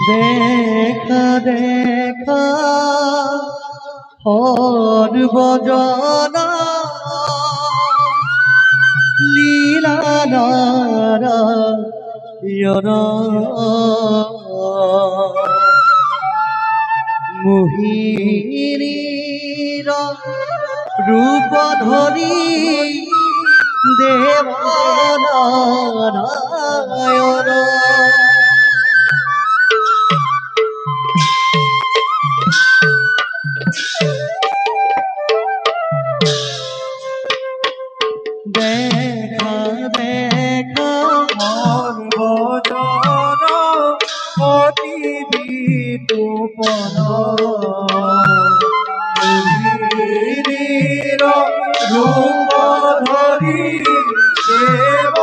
দেখা দেখা সর্বজনা লীলা নারায়ণ মোহিনীর রূপ ধরি দেব নারায়ণ দেখা দেখা সর্বজন অতি বিটুপন মোহিনীর রূপ ধরি দেব